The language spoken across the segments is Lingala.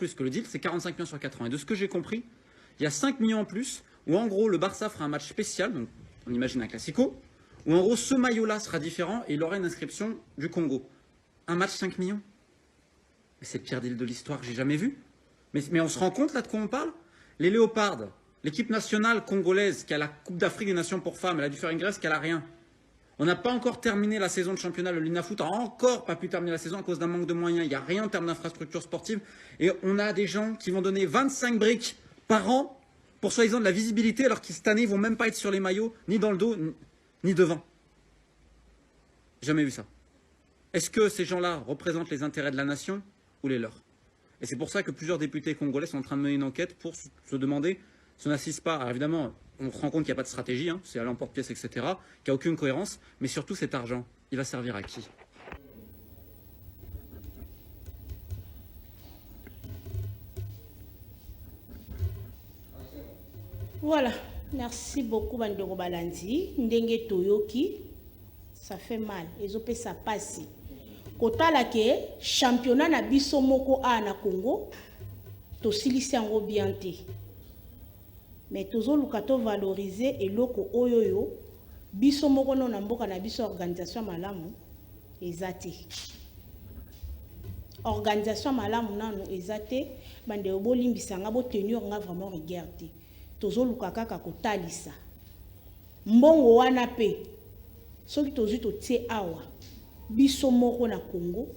plus que le deal, c'est 45 millions sur 4 ans. Et de ce que j'ai compris, il y a 5 millions en plus, où en gros, le Barça fera un match spécial, donc on imagine un classico, où en gros, ce maillot-là sera différent et il aura une inscription du Congo. Un match 5 millions. Mais c'est le pire deal de l'histoire que j'ai jamais vu. Mais on se rend compte là de quoi on parle? Les Léopards, l'équipe nationale congolaise qui a la Coupe d'Afrique des Nations pour femmes, elle a dû faire une Grèce qu'elle a rien. On n'a pas encore terminé la saison de championnat. Le Linafoot n'a encore pas pu terminer la saison à cause d'un manque de moyens. Il n'y a rien en termes d'infrastructure sportive. Et on a des gens qui vont donner 25 briques par an pour soi-disant de la visibilité, alors que cette année, ils ne vont même pas être sur les maillots, ni dans le dos, ni devant. Jamais vu ça. Est-ce que ces gens-là représentent les intérêts de la nation ou les leurs? Et c'est pour ça que plusieurs députés congolais sont en train de mener une enquête pour se demander si on n'assiste pas. Alors évidemment, on se rend compte qu'il n'y a pas de stratégie, hein, c'est à l'emporte-pièce, etc., qu'il n'y a aucune cohérence, mais surtout cet argent, il va servir à qui? Voilà, merci beaucoup Bandoro Balandi. Ndenge Toyoki, ça fait mal. Ezopé ça passe. Kotala ke championnat na biso moko a na Congo, to silisi yango bien te. Mais tozo lukato valoriser eloko oyoyo biso moko no na mboka na biso organisation malamu ezate. Organisation malamu nanu ezate bande obolimbisa nga bo tenir nga vraiment regarder. Tozo lukaka kotalisa. Mbongo wana pe soki tozu to tie awa biso moko na Congo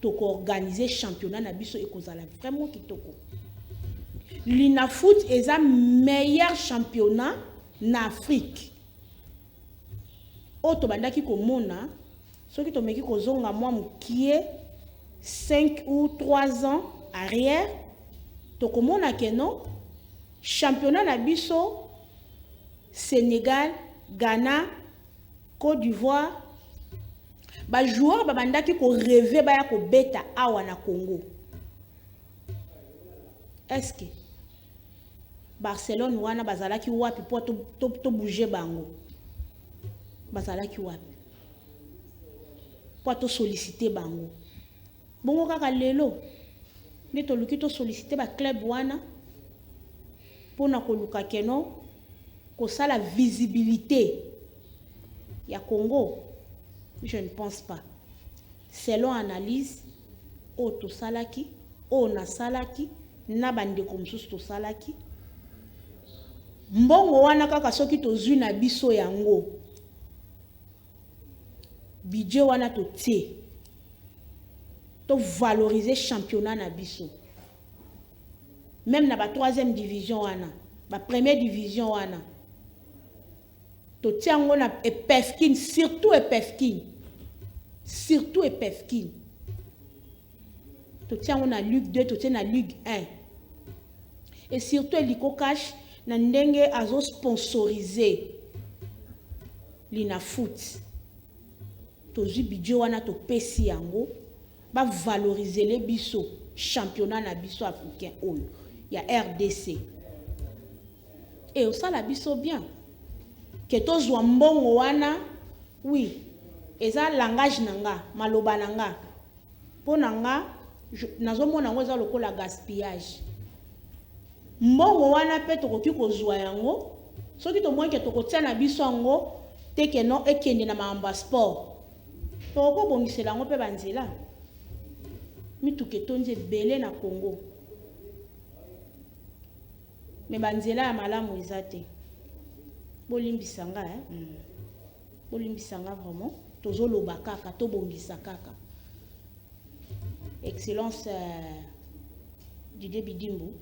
to ko organiser championnat na biso ekozala vraiment kitoko. Linafoot est le meilleur championnat en Afrique. Oto bandaki komona soki to meki kozonga mwa mukie 5 ou 3 ans arrière to komona ke non championnat na biso Sénégal, Ghana, Côte d'Ivoire ba joueur ba bandaki ko rêver ba ya ko beta awa na Congo. Est-ce que Barcelone wana bazalaki wapi po to bouger bango? Bazalaki wapi? Po to solliciter bango. Bongo kaka lelo ne to luki to solliciter ba club wana pona ko luka keno ko sala visibilité ya Congo. Je ne pense pas. Selon analyse, o to salaki, o na salaki, na bande comme to salaki. Mbongo wana kaka soki tozwi na biso yango. Budget wana to tie. To valoriser championnat na biso. Même na ba 3e division wana, ba première division wana. To tie yango na Epefkin, surtout Epefkin. Surtout Epefkin. To tie yango na Ligue 2, to tie na Ligue 1. Et surtout Eliko Cash na ndenge azo sponsoriser Linafoot. Tozi budget wana to pesi yango ba valoriser les biso championnat na biso africain oyo ya RDC. Et ça la biso bien. Que tozwa mbongo wana oui, eza langage nanga, maloba nanga. Po nanga nazomona ngo eza lokola gaspillage. Mbongo wana pe tokoki kozwa yango soki to mwanke tokotia na biso yango teke no ekende na maamba sport toko bongisela yango pe banzela mituke tonze belé na Congo me banzela ya malamu ezate bolimbisanga bolimbisanga vraiment tozoloba kaka to bongisa kaka excellence Didier Bidimbu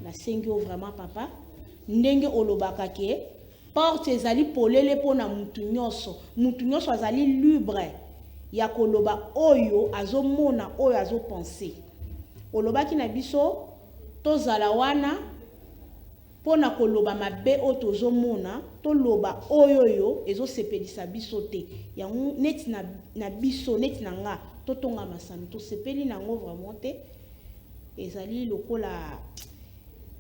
la sengio vraiment papa ndenge olobaka ke porte ezali polele pona mutu nyonso azali libre ya koloba oyo azomona oyo azopenser olobaki na biso tozala wana pona koloba mabe o tozomona toloba oyo ezosepelisa biso te ya neti na biso neti na nga totonga masano tosepeli nango vraiment te ezali lokola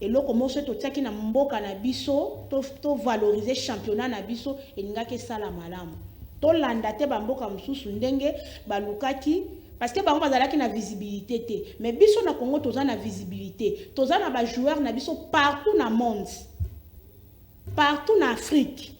eloko moso totiaki na mboka na biso to valoriser championnat na biso elingaki sala malamu to landa te ba mboka mususu ndenge balukaki Parce que bango bazalaki na visibilité te. Mais biso na Congo toza na visibilité. Toza na ba joueurs na biso partout na monde. Partout na Afrique.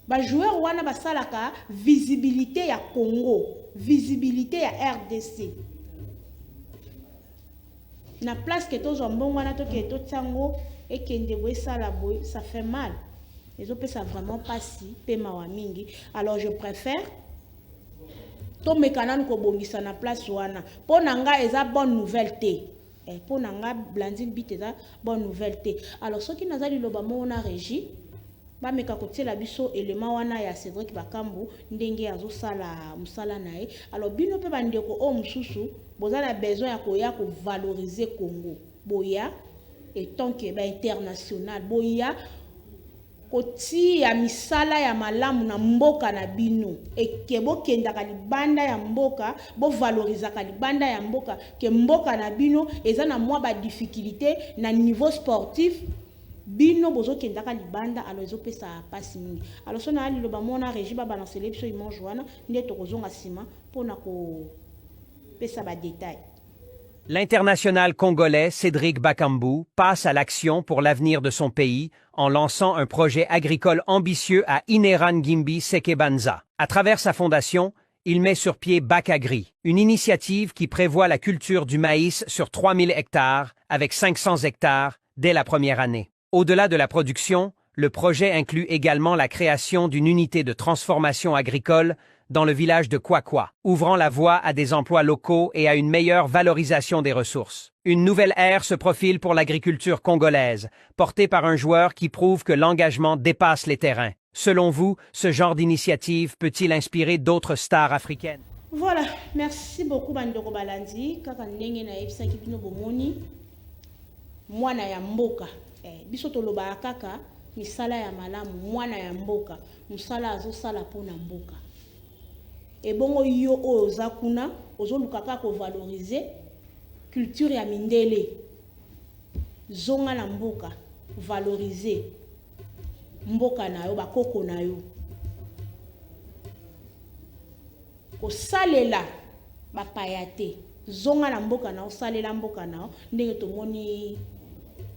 Ba joueurs wana basalaka visibilité ya Congo, visibilité ya RDC. Na place que tozo mbongo wana to ke to tsango et kende boy sala boy, ça fait mal. Les autres ça vraiment pas si pema wa mingi. Alors je préfère to mekana ko bongisa na place wana. Po nanga eza bonne nouvelle te. Po nanga Blandine bit eza bonne nouvelle te. Alors ceux qui nazali loba mo na régie ba meka kotiela biso élément wana ya Cédric Bakambu ndenge azosala musala nae. Alors bino pe bandeko o mususu bozala besoin ya koya ko valoriser Congo. Boya et tant que ba international boya koti ya misala ya malamu na mboka na bino eke bokenda ka libanda ya mboka bo valoriser ka libanda ya mboka ke mboka na bino eza na mwa ba difficulté na niveau sportif bino bozo kenda ka libanda alors ezopesa pasi mingi alors sona ali loba mona régie ba balancer biso imange wana nde tokozonga sima pona ko pesa ba détail. L'international congolais Cédric Bakambu passe à l'action pour l'avenir de son pays en lançant un projet agricole ambitieux à Ineran-Gimbi Sekebanza. À travers sa fondation, il met sur pied Bakagri, une initiative qui prévoit la culture du maïs sur 3000 hectares avec 500 hectares dès la première année. Au-delà de la production, le projet inclut également la création d'une unité de transformation agricole dans le village de Kwakwa, ouvrant la voie à des emplois locaux et à une meilleure valorisation des ressources. Une nouvelle ère se profile pour l'agriculture congolaise, portée par un joueur qui prouve que l'engagement dépasse les terrains. Selon vous, ce genre d'initiative peut-il inspirer d'autres stars africaines? Voilà, merci beaucoup Bandoko Balandi. Kaka ndenge na ebisa kibino bomoni mwana ya mboka. Biso toloba kaka misala ya malamu mwana ya mboka, musala azosala pona mboka. Et bon yo oza kuna ozoluka ka ko valoriser culture ya mindele zonga na mboka valoriser mboka na yo bakoko na yo ko salela bapayate zonga na mboka na yo salela mboka na yo ndenge tomoni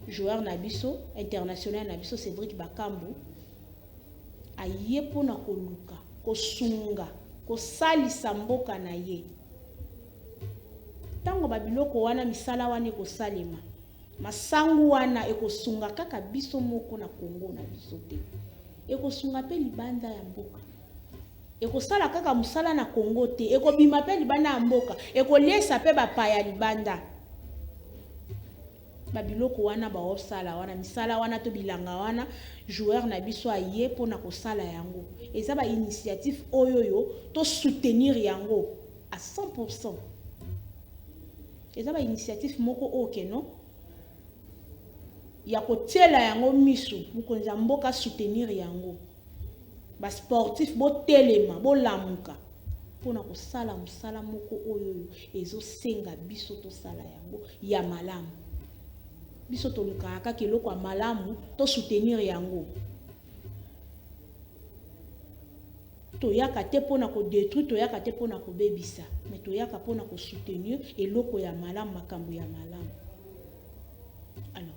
joueur na biso international na biso Cédric Bakambu aye pona koluka ko sunga ko salisa mboka na ye tango babiloko wana misala wana ko salema masangu wana ekosunga kaka biso moko na Congo na biso te ekosunga pe libanda ya mboka ekosala kaka musala na Congo te ekobima pe libanda ya mboka ekolesa pe bapaya libanda babiloko wana baosala wana misala wana to bilanga wana joueur na biso aye pona kosala yango eza ba initiative oyoyo to soutenir yango à 100%. Eza ba initiative moko oke no ya kotela yango misu mukonza mboka soutenir yango ba sportif bo telema bo lamuka pona kosala musala moko oyoyo ezo senga biso to sala yango ya malamu biso to lukaka keloko malamu to soutenir yango to yaka te pona ko détruire to yaka te pona ko bebisa mais to yaka pona ko soutenir eloko ya malamu makambo ya malamu. Alors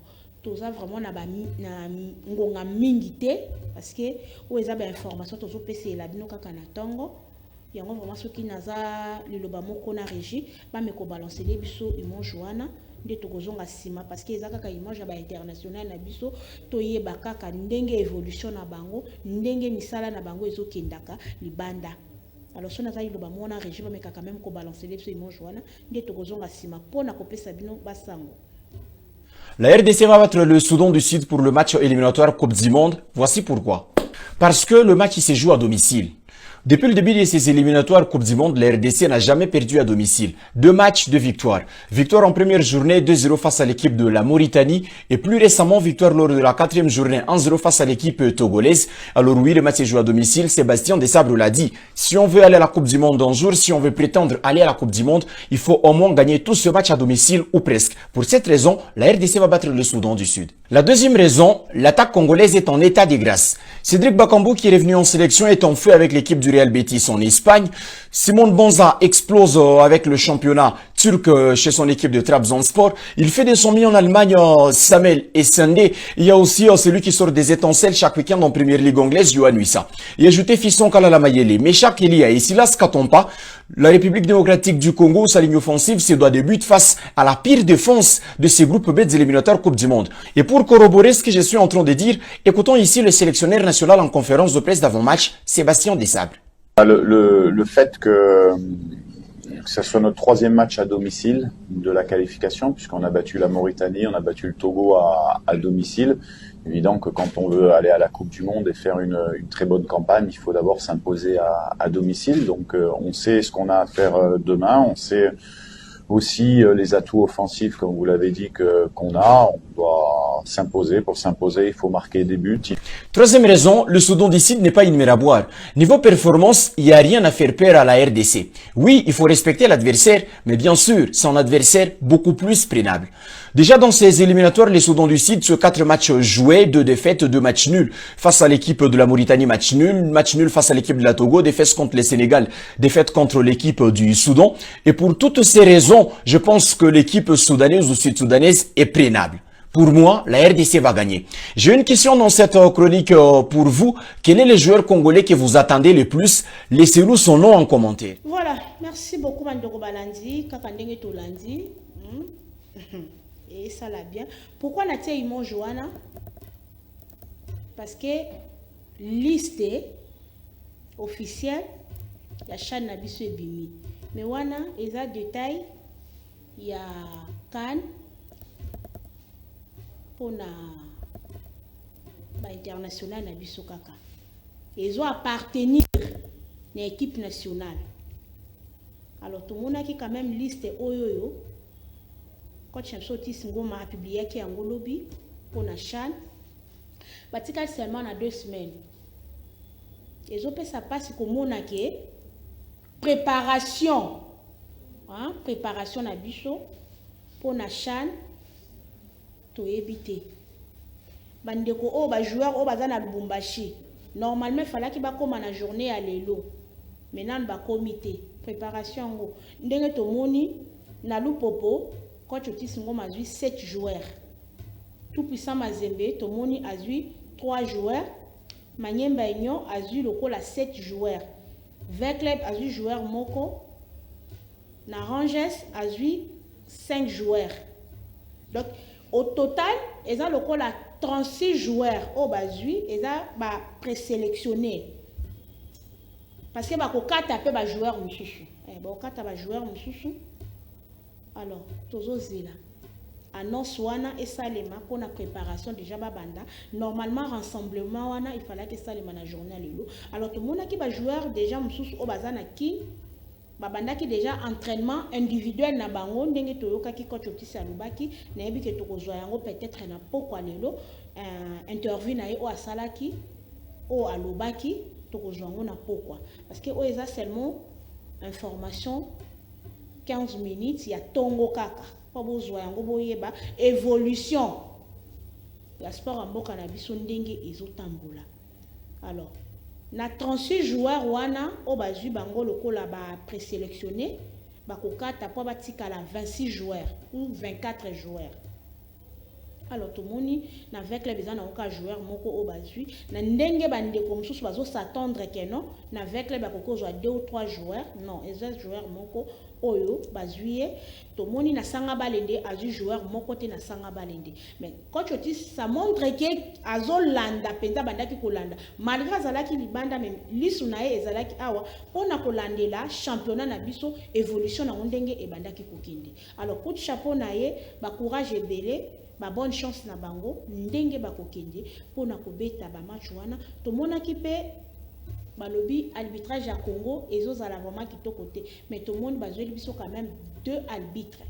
toza vraiment na ba na ngonga mingi te parce que o eza ba information tozo pese la bino kaka na tongo yango vraiment soki naza liloba moko na régie ba me ko balancer les biso imange wana nde tokozonga sima parce que ezaka ka image ba international na biso toyeba kaka ndenge évolution na bango ndenge misala na bango ezokendaka libanda. Alors so naza liloba mona régie ba me kaka même ko balancer les biso imange wana nde tokozonga sima pona kopesa bino basango. La RDC va battre le Soudan du Sud pour le match éliminatoire Coupe du Monde. Voici pourquoi. Parce que le match il se joue à domicile. Depuis le début de ces éliminatoires Coupe du Monde, la RDC n'a jamais perdu à domicile. 2 matchs, 2 victoires. Victoire en première journée, 2-0 face à l'équipe de la Mauritanie. Et plus récemment, victoire lors de la 4e journée, 1-0 face à l'équipe togolaise. Alors oui, le match se joue à domicile. Sébastien Desabre l'a dit. Si on veut aller à la Coupe du Monde un jour, si on veut prétendre aller à la Coupe du Monde, il faut au moins gagner tout ce match à domicile ou presque. Pour cette raison, la RDC va battre le Soudan du Sud. La deuxième raison, l'attaque congolaise est en état de grâce. Cédric Bakambu, qui est revenu en sélection, est en feu avec l'équipe du Real Betis en Espagne. Simon Bonza explose avec le championnat turc chez son équipe de Trabzonspor. Il fait des sommets en Allemagne, Samuel Essendé. Il y a aussi celui qui sort des étincelles chaque week-end en Première Ligue anglaise, Yohan Wissa. Il a ajouté Fisson Kalala Mayele, Meshak Elia et Silas Katompa. La République démocratique du Congo, sa ligne offensive, se doit de buts face à la pire défense de ces groupes B des éliminatoires Coupe du Monde. Et pour corroborer ce que je suis en train de dire, écoutons ici le sélectionneur national en conférence de presse d'avant-match, Sébastien Desables. Le fait que ce soit notre troisième match à domicile de la qualification, puisqu'on a battu la Mauritanie, on a battu le Togo à domicile. Évident que quand on veut aller à la Coupe du Monde et faire une très bonne campagne, il faut d'abord s'imposer à domicile. Donc on sait ce qu'on a à faire demain, on sait aussi les atouts offensifs, comme vous l'avez dit, qu'on a. On doit s'imposer. Pour s'imposer, il faut marquer des buts. Troisième raison, le Soudan du Sud n'est pas une mer à boire. Niveau performance, il n'y a rien à faire peur à la RDC. Oui, il faut respecter l'adversaire, mais bien sûr, c'est un adversaire beaucoup plus prenable. Déjà dans ces éliminatoires, les Soudan du Sud, sur 4 matchs joués, 2 défaites, 2 matchs nuls. Face à l'équipe de la Mauritanie, match nul face à l'équipe de la Togo, défaite contre le Sénégal, défaite contre l'équipe du Soudan. Et pour toutes ces raisons, je pense que l'équipe soudanaise ou sud-soudanaise est prenable. Pour moi, la RDC va gagner. J'ai une question dans cette chronique pour vous. Quel est le joueur congolais que vous attendez le plus? Laissez-nous son nom en commentaire. Voilà, merci beaucoup Mandoko Balandi, Kakandenge Tolandi. Et ça l'a bien. Pourquoi n'a-t-il Imon Joana? Parce que liste officielle, il y a Chan Nabiso et Bimi. Mais wana, il y a détail, il y a Cannes. Pour na international na biso kaka. Ils ont appartenir à l'équipe nationale. Alors tout le monde a qui quand même liste oyoyo. Quand Chamsotis Ngoma a publié qui en Golobi pour na Chan. Batika seulement à 2 semaines. Ils ont fait ça passe comme on a qui préparation. Hein? Préparation na biso pour na Chan. To éviter. Bandeko o ba joueur o bazana Lubumbashi. Normalement fallait qu'il ba comme na journée à l'élo. Maintenant ba comité préparation ngo. Ndenge to moni na Lupopo coach Otis Ngoma a 7 joueurs. Tout puissant Mazembe to moni a 3 joueurs. Manyemba Union a eu le col à 7 joueurs. Verclub a 8 joueurs moko. Na Rangers a 5 joueurs. Donc au total, ils ont le col à 36 joueurs au Bazui, ils ont présélectionné. Parce que ils ont 4 joueurs moussoussou. Ils 4 joueurs moussoussou. Alors, tozo zela. Annonce wana et salema pour la préparation déjà babanda. Normalement rassemblement wana il fallait que salema na journée lelo. Alors tout le monde qui va joueur déjà moussoussou au bazana qui babanda ki déjà entraînement individuel na bango ndenge toyoka ki coach Otis alubaki na yebi ke tokozwa yango peut-être na poko lelo interview na ye o asalaki o alubaki tokozwa yango na poko parce que o eza seulement information 15 minutes ya tongo kaka pa bozwa yango boyeba évolution ya sport en mboka na biso ndenge ezotambola. Alors na 36 joueurs wana o bazui bango lokola ba présélectionné ba kokata po batika la 26 joueurs ou 24 joueurs. Alors tout moni na avec les besoin na oka joueur moko o bazui na ndenge bandeko mususu bazo s'attendre que non na avec les bakoko zo 2 ou 3 joueurs non les joueurs moko oyo bazuye to moni na sanga balende azu joueur moko te na sanga balende mais coach Otis ça montre que azolanda penza bandaki kolanda malgré azalaki libanda même lisu na ye ezalaki awa pona kolandela championnat na biso évolution na ndenge e bandaki kokende. Alors coup de chapeau na ye ba courage ebele ba bonne chance na bango ndenge ba kokende pona kobeta ba match wana to monaki pe balobi arbitrage à Congo et aux vraiment qui côté mais tout le monde bazoué biso quand même 2 arbitres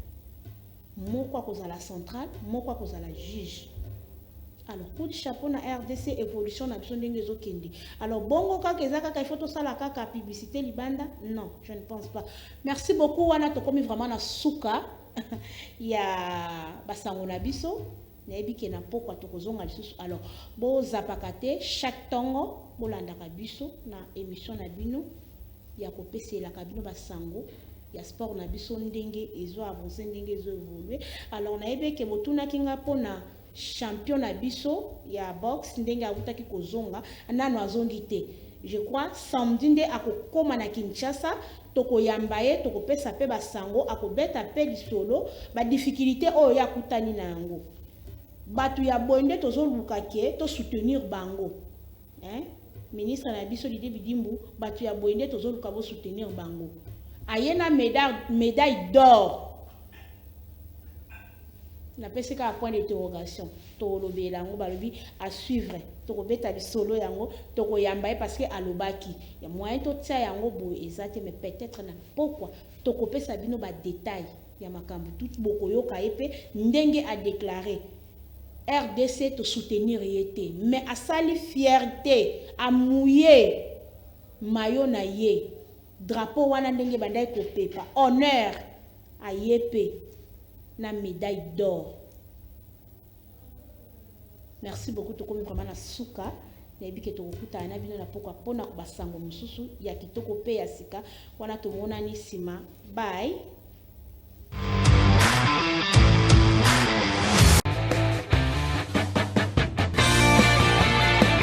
moko cause à la centrale moko cause à la juge. Alors coup de chapeau na RDC évolution na biso ndenge ezokende. Alors bongo kaka ezaka ka il faut to sala kaka publicité libanda non je ne pense pas. Merci beaucoup wana to komi vraiment na suka ya basango na biso nayebi ke na pokwa tokozonga lisusu. Alors bozapaka te chaque tongo bolandaka biso na émission na bino ya kopeselaka bino basango ya sport na biso ndenge ezo avancer ndenge ezo évoluer. Alors nayebi ke botunaki nga mpona champion na biso ya boxe ndenge akutaki kozonga nano azongi te. Je crois samedi nde akokoma na Kinshasa tokoyamba ye tokopesa pe basango akobeta pe lisolo ba difficulté oyo yakutani na yango. Batu ya bonde tozoluka ke to soutenir bango. Ministre na biso Didier Bidimbu, batu ya bonde tozoluka bo soutenir bango. Ayena médaille d'or. La PCK a point d'interrogation. Tolobe lango balobi à suivre. Tokobeta lisolo yango, tokoyamba parce que alobaki. Ya moyen to tia yango bo ezate mais peut-être na pourquoi tokopesa bino ba détail ya makambu tout bokoyoka epe ndenge a déclaré RDC te soutenir yete mais à sali fierté à mouiller mayo na ye drapeau wana ndenge bandai kopepa honneur à yepe na médaille d'or. Merci beaucoup to komi vraiment na suka na ebike to kokuta na bino na pokwa pona ko basango mususu ya kitoko pe ya sika wana to mona ni sima bye.